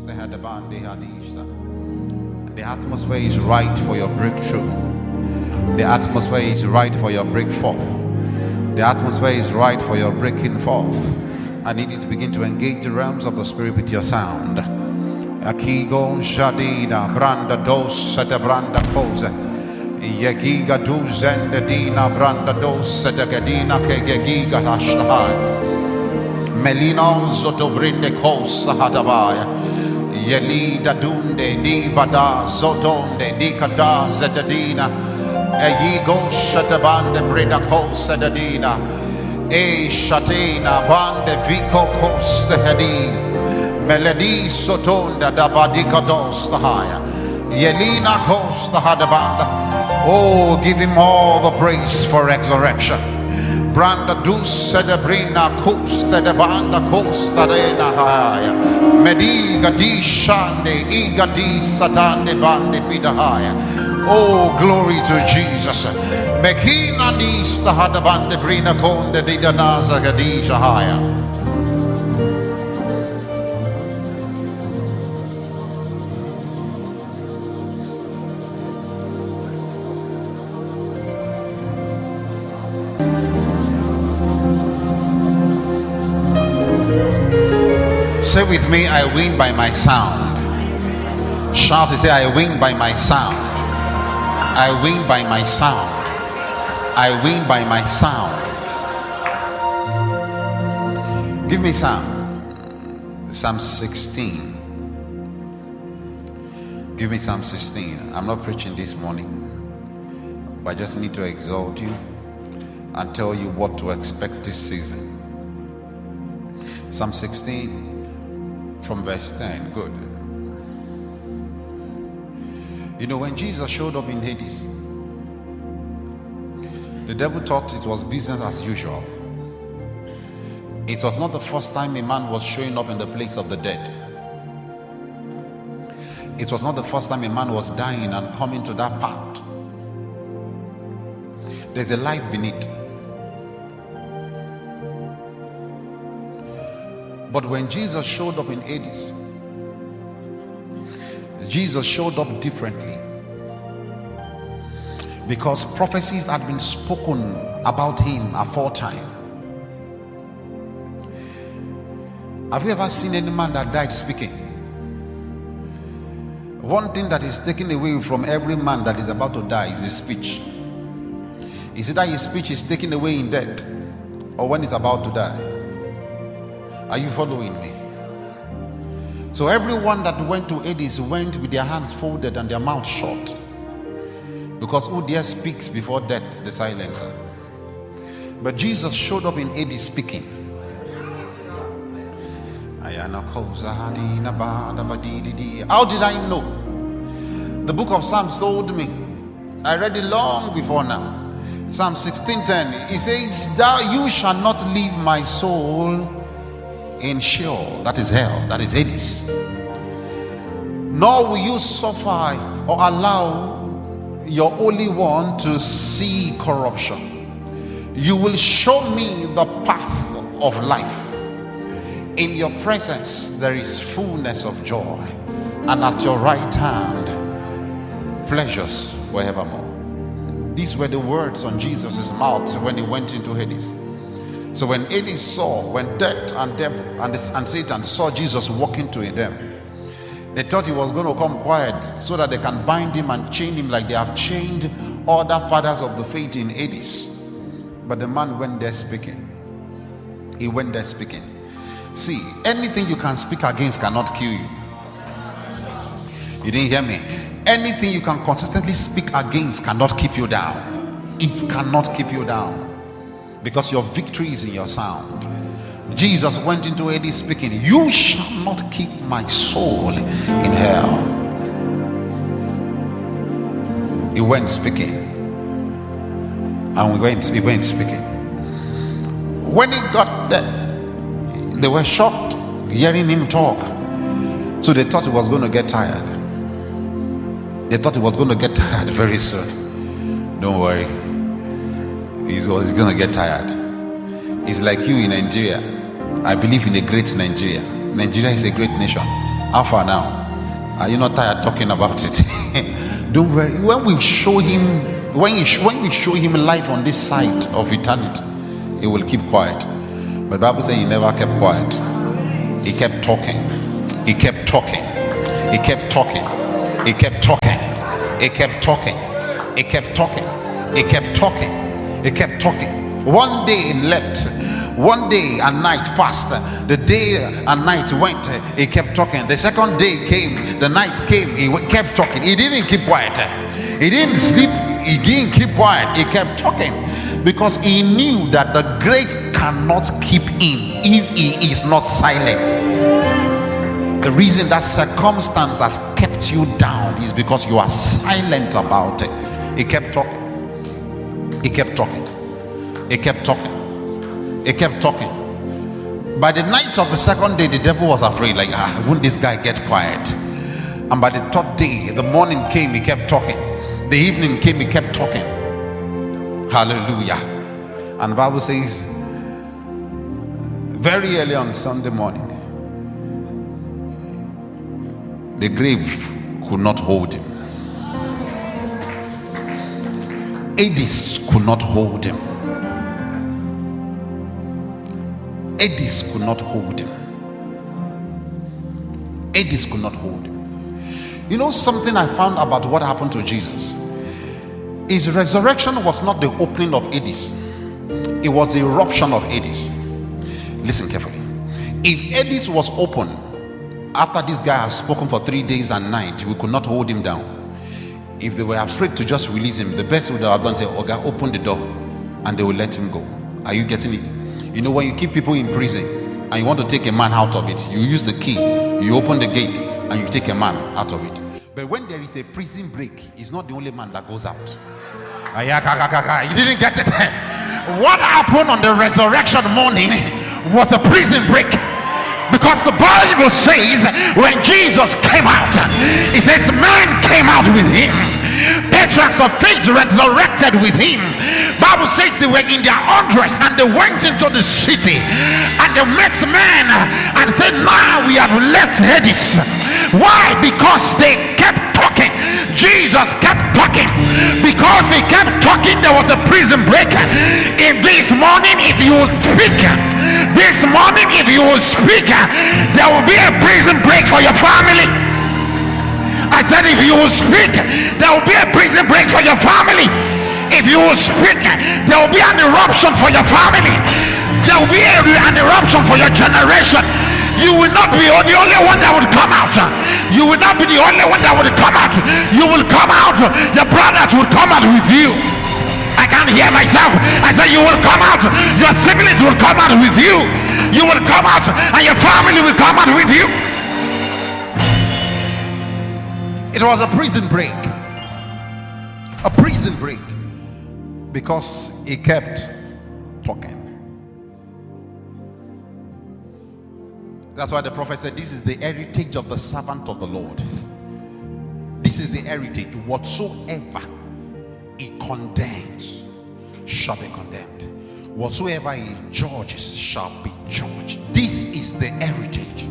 The atmosphere is right for your breakthrough. The atmosphere is right for your break forth. The atmosphere is right for your breaking forth. I need you to begin to engage the realms of the spirit with your sound. Akigo Jadina Branda Dos de Branda Pose. Yegiga Duzende Dina Branda Dos de Gadina Kegiga Hashtahai. Melino Zotobrinde Kos Hadabaya. Yelida Dunde Nibada Zotonde Nikada Zedadina. Eyigo Shatabande Brina Kos Sedadina. E Shatina Bande Vico Kos the Hedi. Melody Sotonda da Badika Dos the Higher. Yelina Kos the Hadabanda. Oh, give him all the praise for resurrection. Branda Dus de Brina Kos the Banda Kos the Rena Higher. Mediga di Shande Igadi Satande Bande Pidahaya. Oh, glory to Jesus. Mekina dis the Hadabande Brina Konde Didanaza Gadija Haya. Say with me, I win by my sound. Shout and say, I win by my sound. I win by my sound. I win by my sound. Give me Psalm 16. Give me Psalm 16. I'm not preaching this morning, but I just need to exalt you and tell you what to expect this season. Psalm 16 from verse 10. Good. You know, when Jesus showed up in Hades, the devil thought it was business as usual. It was not the first time a man was showing up in the place of the dead. It was not the first time a man was dying and coming to that part. There's a life beneath. But when Jesus showed up in Hades, Jesus showed up differently, because prophecies had been spoken about him aforetime. Have you ever seen any man that died speaking? One thing that is taken away from every man that is about to die is his speech. Is it that his speech is taken away in death or when he's about to die? Are you following me? So everyone that went to Hades went with their hands folded and their mouth shut, because who dare speaks before death, the silencer. But Jesus showed up in Hades speaking. How did I know? The book of Psalms told me. I read it long before now. Psalm 16:10. It says, "Thou you shall not leave my soul in Sheol," that is hell, that is Hades, "nor will you suffer or allow your Holy One to see corruption. You will show me the path of life. In your presence there is fullness of joy, and at your right hand pleasures forevermore." These were the words on Jesus' mouth when he went into Hades. So when Hades saw, when death and devil and Satan saw Jesus walking to them, they thought he was going to come quiet so that they can bind him and chain him like they have chained other fathers of the faith in Hades. But the man went there speaking. He went there speaking. See, anything you can speak against cannot kill you. You didn't hear me? Anything you can consistently speak against cannot keep you down. It cannot keep you down, because your victory is in your sound. Jesus went into Hades speaking, "You shall not keep my soul in hell." He went speaking, and he went speaking. When he got there, they were shocked hearing him talk. So they thought he was going to get tired. They thought he was going to get tired very soon. Don't worry, he's going to get tired. It's like you in Nigeria. I believe in a great Nigeria. Nigeria is a great nation. How far now? Are you not tired talking about it? Don't worry. When we show him, when we show him life on this side of eternity, he will keep quiet. But the Bible says he never kept quiet. He kept talking. He kept talking. He kept talking. He kept talking. He kept talking. He kept talking. He kept talking. He kept talking. One day he left. One day and night passed. The day and night went. He kept talking. The second day came. The night came. He kept talking. He didn't keep quiet. He didn't sleep. He didn't keep quiet. He kept talking because he knew that the grave cannot keep him if he is not silent. The reason that circumstance has kept you down is because you are silent about it. He kept talking. He kept talking. He kept talking. He kept talking. By the night of the second day, the devil was afraid, like, won't this guy get quiet? And by the third day, the morning came, he kept talking. The evening came, he kept talking. Hallelujah. And the Bible says, very early on Sunday morning, the grave could not hold him. Hades could not hold him. Hades could not hold him. Hades could not hold him. You know something I found about what happened to Jesus? His resurrection was not the opening of Hades. It was the eruption of Hades. Listen carefully. If Hades was open after this guy has spoken for 3 days and nights, we could not hold him down. If they were afraid to just release him, the best would have done say, "Oga, open the door," and they will let him go. Are you getting it? You know, when you keep people in prison and you want to take a man out of it, you use the key, you open the gate, and you take a man out of it. But when there is a prison break, it's not the only man that goes out. You didn't get it. What happened on the resurrection morning was a prison break. Because the Bible says when Jesus came out, it says man came out with him. Patriarchs of faith resurrected with him. Bible says they were in their undress and they went into the city and they met man and said, now we have left Hades. Why? Because they kept talking. Jesus kept talking. Because he kept talking, there was a prison break. In this morning, if you will speak, this morning if you will speak, there will be a prison break for your family. I said if you will speak, there will be a prison break for your family. If you will speak, there will be an eruption for your family. There will be an eruption for your generation. You will not be the only one that will come out. You will not be the only one that will come out. You will come out. The brothers will come out with you. I can't hear myself. I said you will come out. Your siblings will come out with you. You will come out and your family will come out with you. It was a prison break. A prison break. Because he kept talking. That's why the prophet said, this is the heritage of the servant of the Lord. This is the heritage. Whatsoever he condemns shall be condemned. Whatsoever he judges shall be judged. This is the heritage.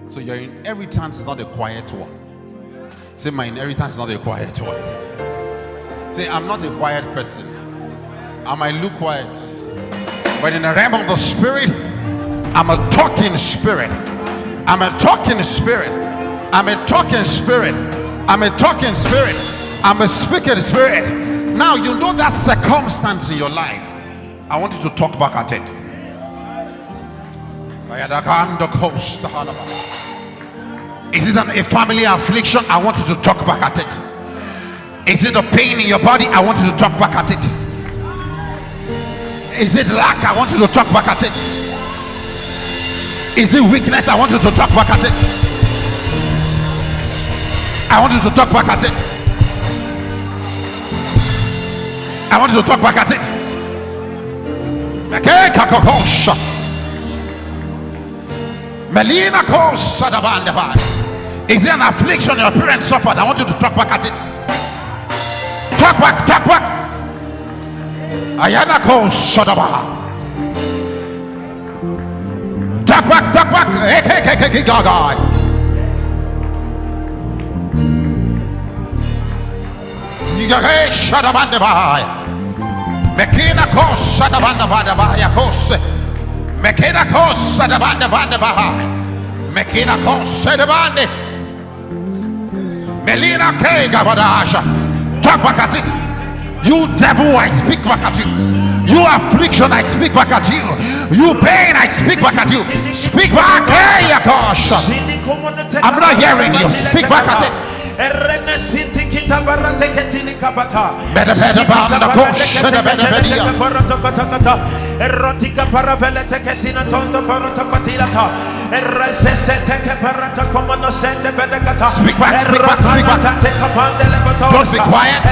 So your inheritance is not a quiet one. Say, my inheritance is not a quiet one. Say, I'm not a quiet person. I might look quiet, but in the realm of the spirit, I'm a talking spirit. I'm a talking spirit. I'm a talking spirit. I'm a talking spirit. I'm a speaking spirit. Now you know that circumstance in your life. I want you to talk back at it. Is it a family affliction? I want you to talk back at it. Is it a pain in your body? I want you to talk back at it. Is it lack? I want you to talk back at it. Is it weakness? I want you to talk back at it. I want you to talk back at it. I want you to talk back at it. Melina calls Sadaban. Is there an affliction your parents suffered? I want you to talk back at it. Talk back, talk back. Ayana calls Sadaban. Duck back, duck back. Shut up and by. Mekina kos shut up and by kos. Mekina kos shut up and by. Mekina kos shut up and Melina K Gabadasha. Talk back at it. You devil, I speak back at you. You affliction, I speak back at you. You pain, I speak back at you. Speak back. Hey, gosh. I'm not hearing you. Speak back at it. Erotica paravelete che si natondo parato patilata. Erresesete parato come no sende vedecata. Speak back, speak back, speak back. Don't be quiet.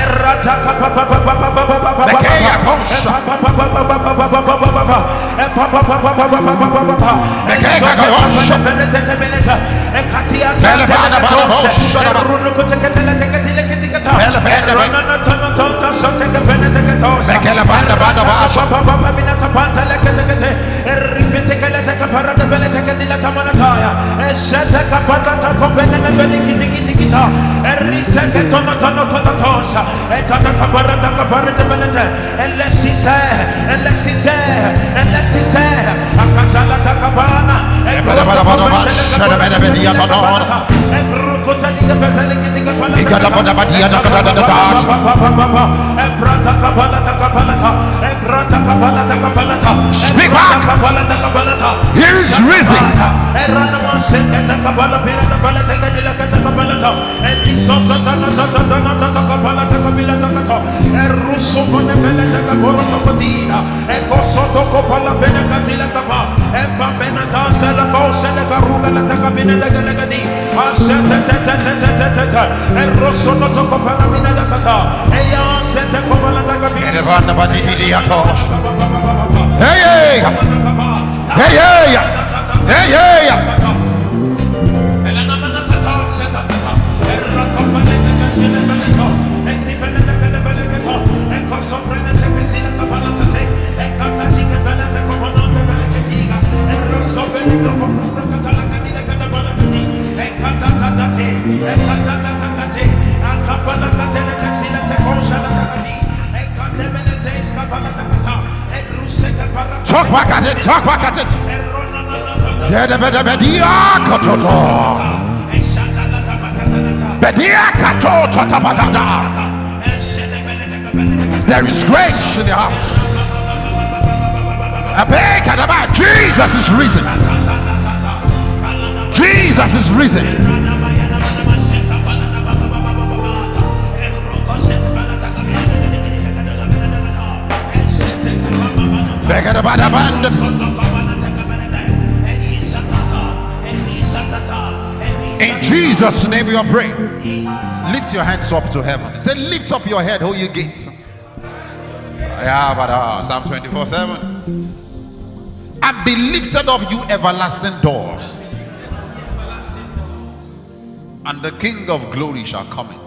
Speak back. He is risen. Hey, hey, hey, hey. Talk back at it, talk back at it. There is grace in the house. Jesus is risen. Jesus is risen. In Jesus' name we are praying. Lift your hands up to heaven. Say, lift up your head, O you gates. Yeah, but Psalm 24:7. And be lifted up, you everlasting doors, and the King of glory shall come in.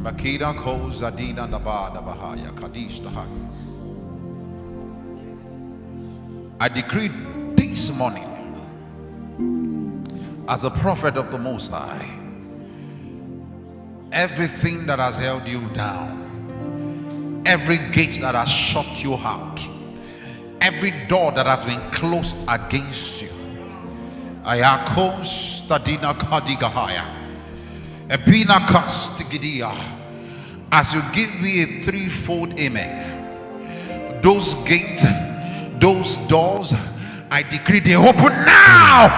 Makida calls Zadina Nabada Bahaya Kadish Dahak. I decree this morning, as a prophet of the Most High, everything that has held you down, every gate that has shut you out, every door that has been closed against you, Ayakos Tadina Kadigahaya, Ebina Kastigidia, as you give me a threefold amen, those gates, those doors, I decree they open now.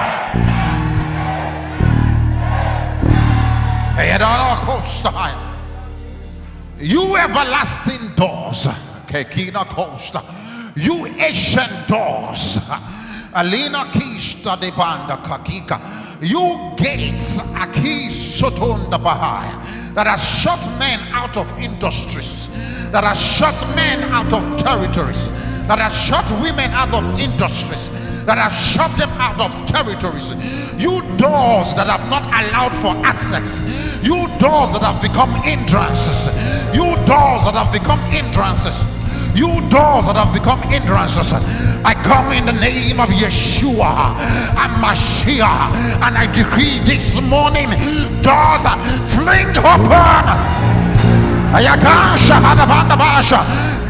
You everlasting doors, you ancient doors, Alina Kishta de Banda Kakika, you gates Akisotunda Bahaya, that has shut men out of industries, that has shut men out of territories, that has shut women out of industries, that have shut them out of territories. You doors that have not allowed for access, you doors that have become hindrances, you doors that have become hindrances, You doors that have become hindrances, I come in the name of Yeshua and Mashiach, and I decree this morning, doors fling open.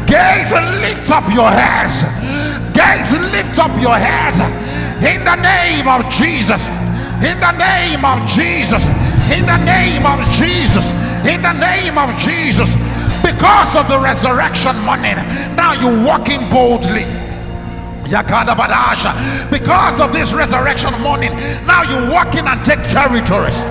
Gaze, lift up your heads. Gaze, lift up your heads. In the name of Jesus. In the name of Jesus. In the name of Jesus. In the name of Jesus. Because of the resurrection morning, now you're walking boldly. Because of this resurrection morning, now you walk in and take territories.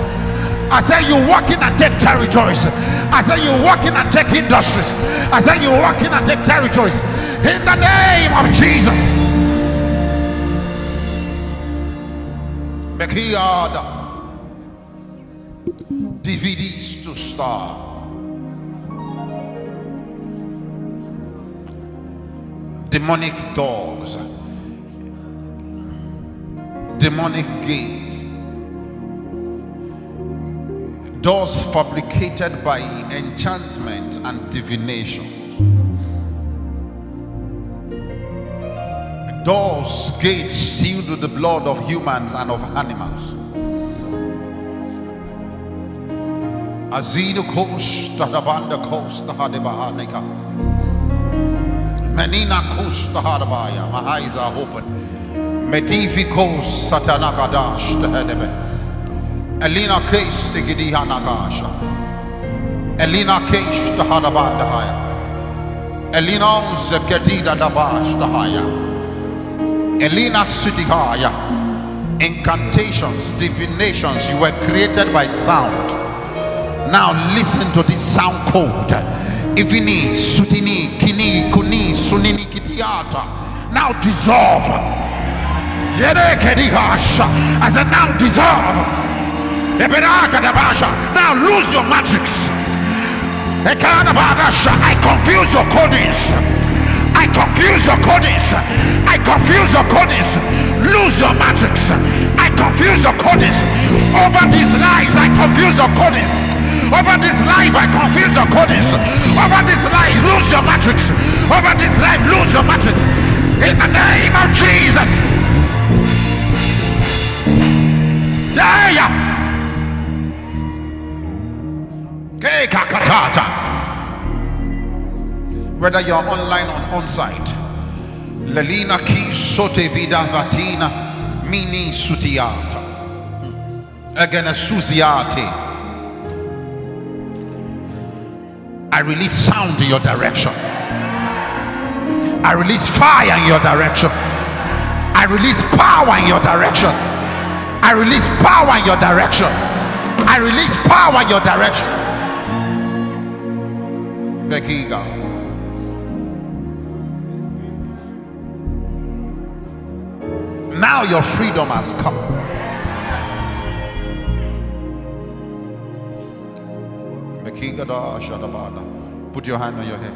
I say you walk in and take territories. I say you walk in and take industries. I say you walk in and take territories. In the name of Jesus. DVDs to star. Demonic dogs, demonic gates, doors fabricated by enchantment and divination, doors, gates sealed with the blood of humans and of animals. Azidu Kosh, Tadabanda Kosh, Tahadibahanika. Menina Kosh, Tahadabaya. My eyes are open. Medifi Kosh, Satanakadash, Tahadebe. Elina Kesh, Tigidihanakasha. Elina Kesh, Tahadabandahaya. Elina Zekadida Dabash, Tahaya. Elina Sutihaya. Incantations, divinations, you were created by sound. Now listen to this sound code. Ivini, sutini, kini, kuni, sunini, kitiata. Now dissolve. Yere kedigasha. I said now dissolve. Now lose your matrix. I confuse your codings. I confuse your codings. I confuse your codings. Lose your matrix. I confuse your codings. Over these lives, I confuse your codings. Over this life, I confuse your codings. Over this life, lose your matrix. Over this life, lose your matrix. In the name of Jesus. Yeah. Whether you're online or on site, Lelina ki sote vida vatina mini sutiata again a suziate. I release sound in your direction. I release fire in your direction. I release power in your direction. I release power in your direction. I release power in your direction. Bekiga. Now your freedom has come. Put your hand on your head.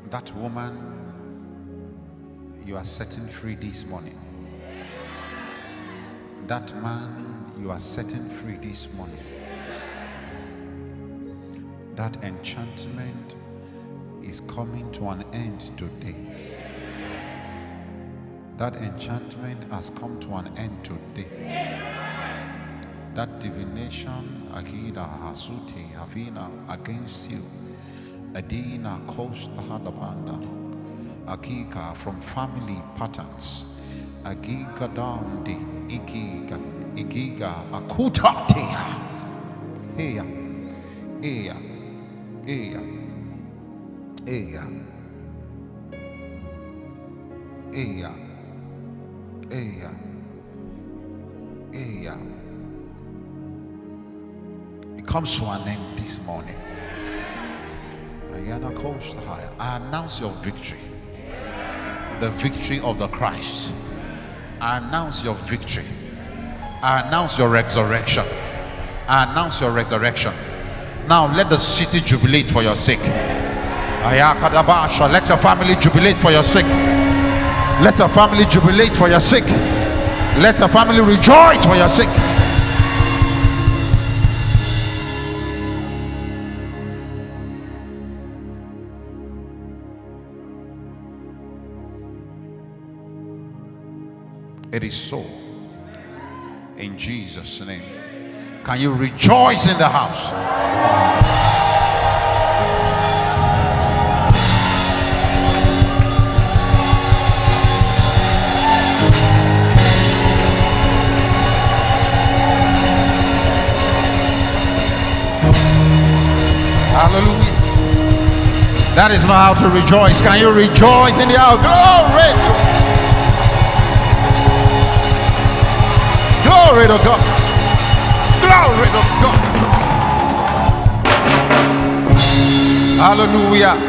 That woman you are setting free this morning. That man you are setting free this morning. That enchantment is coming to an end today. That enchantment has come to an end today. That divination, Akida, Hasuti, Havina, against you, Adina, Coast, Hadabanda, Akika, from family patterns, Agiga down the Igiga, Akuta, Eya, Eya, Eya, Eya, Eya, Eya, Eya. It comes to an end this morning. I announce your victory, the victory of the Christ. I announce your victory. I announce your resurrection. I announce your resurrection. Now let the city jubilate for your sake. Let your family jubilate for your sake. Let your family jubilate for your sake. Let your family rejoice for your sake. It is so. In Jesus' name. Can you rejoice in the house? Hallelujah. That is not how to rejoice. Can you rejoice in the house? Glory! Glory to God. Glory to God. Hallelujah.